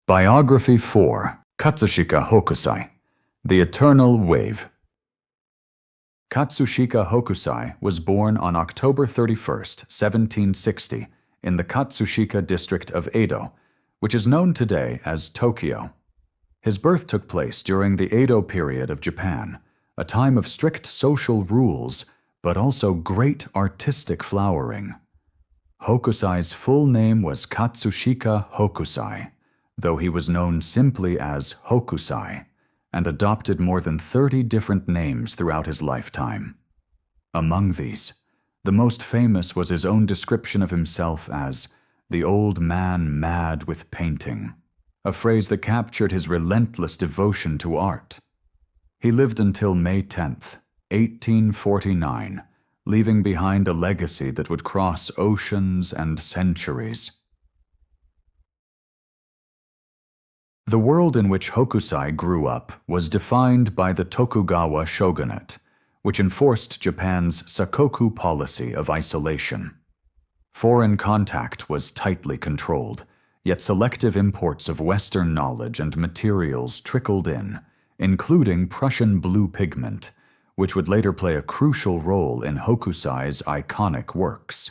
Biography 4, Katsushika Hokusai, The Eternal Wave. Katsushika Hokusai was born on October 31st, 1760, in the Katsushika district of Edo, which is known today as Tokyo. His birth took place during the Edo period of Japan, a time of strict social rules, but also great artistic flowering. Hokusai's full name was Katsushika Hokusai, though he was known simply as Hokusai, and adopted more than 30 different names throughout his lifetime. Among these, the most famous was his own description of himself as the old man mad with painting, a phrase that captured his relentless devotion to art. He lived until May 10th, 1849, leaving behind a legacy that would cross oceans and centuries. The world in which Hokusai grew up was defined by the Tokugawa shogunate, which enforced Japan's sakoku policy of isolation. Foreign contact was tightly controlled, yet selective imports of Western knowledge and materials trickled in, including Prussian blue pigment, which would later play a crucial role in Hokusai's iconic works.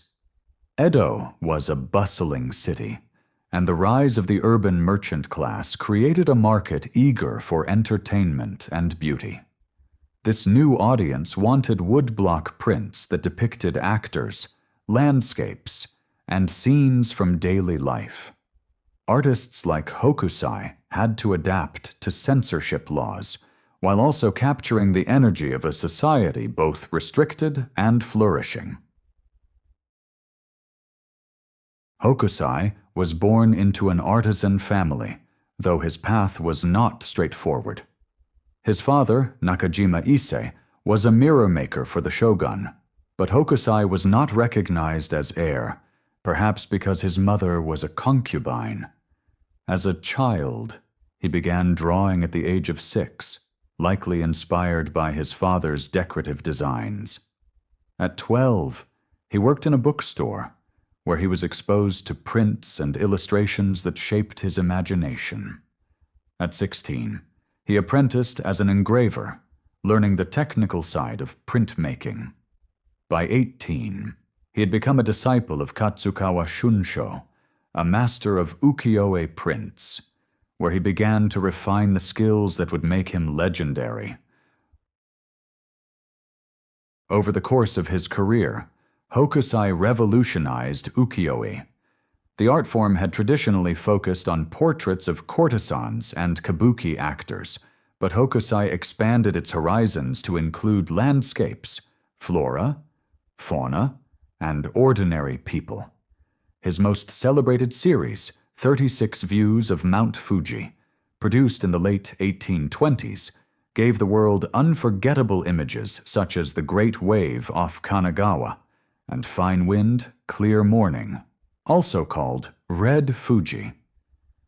Edo was a bustling city, and the rise of the urban merchant class created a market eager for entertainment and beauty. This new audience wanted woodblock prints that depicted actors, landscapes, and scenes from daily life. Artists like Hokusai had to adapt to censorship laws, while also capturing the energy of a society both restricted and flourishing. Hokusai was born into an artisan family, though his path was not straightforward. His father, Nakajima Ise, was a mirror maker for the shogun, but Hokusai was not recognized as heir, perhaps because his mother was a concubine. As a child, he began drawing at the age of 6, likely inspired by his father's decorative designs. At 12, he worked in a bookstore, where he was exposed to prints and illustrations that shaped his imagination. At 16, he apprenticed as an engraver, learning the technical side of printmaking. By 18, he had become a disciple of Katsukawa Shunsho, a master of ukiyo-e prints, where he began to refine the skills that would make him legendary. Over the course of his career, Hokusai revolutionized ukiyo-e. The art form had traditionally focused on portraits of courtesans and kabuki actors, but Hokusai expanded its horizons to include landscapes, flora, fauna, and ordinary people. His most celebrated series, 36 Views of Mount Fuji, produced in the late 1820s, gave the world unforgettable images such as the Great Wave off Kanagawa and Fine Wind, Clear Morning, also called Red Fuji.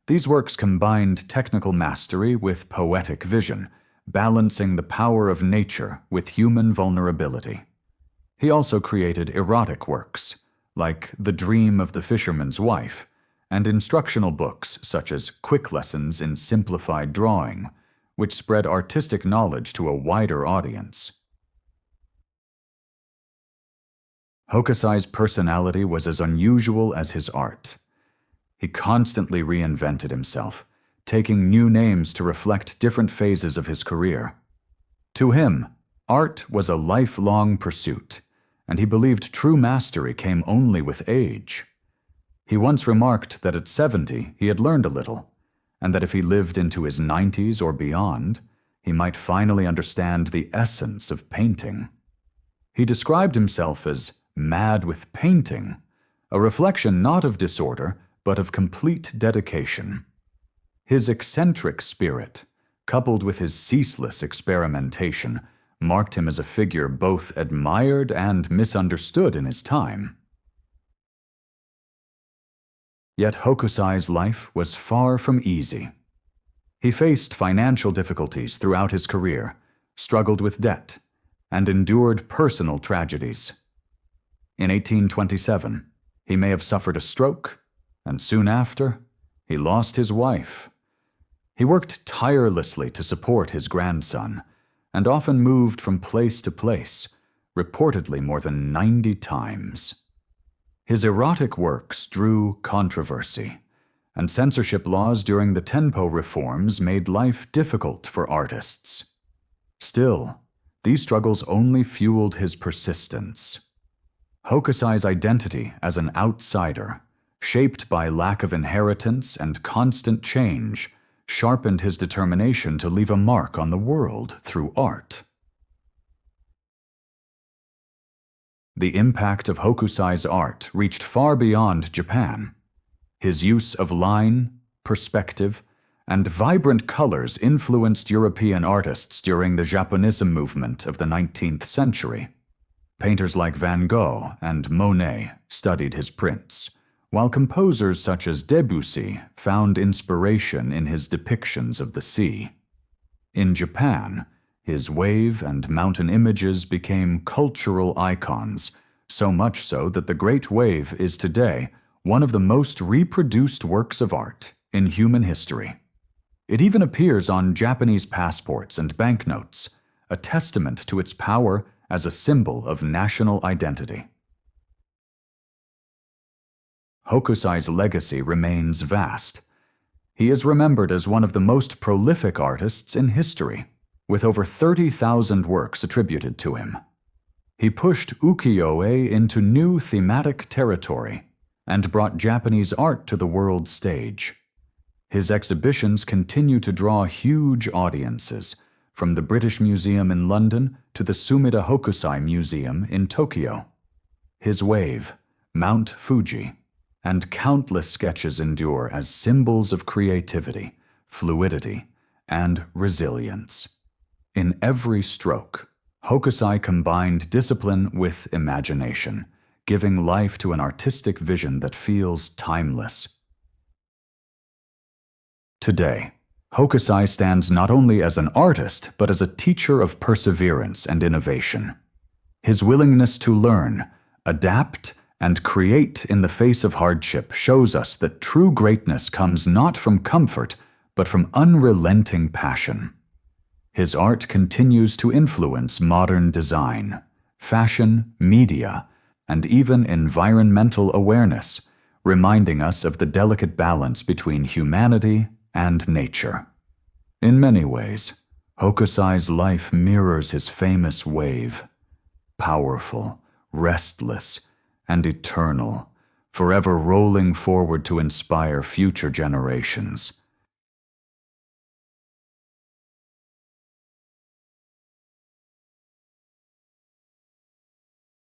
These works combined technical mastery with poetic vision, balancing the power of nature with human vulnerability. He also created erotic works, like The Dream of the Fisherman's Wife, and instructional books such as Quick Lessons in Simplified Drawing, which spread artistic knowledge to a wider audience. Hokusai's personality was as unusual as his art. He constantly reinvented himself, taking new names to reflect different phases of his career. To him, art was a lifelong pursuit, and he believed true mastery came only with age. He once remarked that at 70 he had learned a little, and that if he lived into his 90s or beyond, he might finally understand the essence of painting. He described himself as mad with painting, a reflection not of disorder, but of complete dedication. His eccentric spirit, coupled with his ceaseless experimentation, marked him as a figure both admired and misunderstood in his time. Yet Hokusai's life was far from easy. He faced financial difficulties throughout his career, struggled with debt, and endured personal tragedies. In 1827, he may have suffered a stroke, and soon after, he lost his wife He worked tirelessly to support his grandson, and often moved from place to place, reportedly more than 90 times. His erotic works drew controversy, and censorship laws during the Tenpo reforms made life difficult for artists. Still, these struggles only fueled his persistence. Hokusai's identity as an outsider, shaped by lack of inheritance and constant change, sharpened his determination to leave a mark on the world through art. The impact of Hokusai's art reached far beyond Japan. His use of line, perspective, and vibrant colors influenced European artists during the Japonism movement of the 19th century. Painters like Van Gogh and Monet studied his prints, while composers such as Debussy found inspiration in his depictions of the sea. In Japan, his wave and mountain images became cultural icons, so much so that the Great Wave is today one of the most reproduced works of art in human history. It even appears on Japanese passports and banknotes, a testament to its power as a symbol of national identity. Hokusai's legacy remains vast. He is remembered as one of the most prolific artists in history, with over 30,000 works attributed to him. He pushed ukiyo-e into new thematic territory and brought Japanese art to the world stage. His exhibitions continue to draw huge audiences, from the British Museum in London to the Sumida Hokusai Museum in Tokyo. His wave, Mount Fuji, and countless sketches endure as symbols of creativity, fluidity, and resilience. In every stroke, Hokusai combined discipline with imagination, giving life to an artistic vision that feels timeless. Today, Hokusai stands not only as an artist, but as a teacher of perseverance and innovation. His willingness to learn, adapt, and create in the face of hardship shows us that true greatness comes not from comfort, but from unrelenting passion. His art continues to influence modern design, fashion, media, and even environmental awareness, reminding us of the delicate balance between humanity and nature. In many ways, Hokusai's life mirrors his famous wave, powerful, restless, and eternal, forever rolling forward to inspire future generations.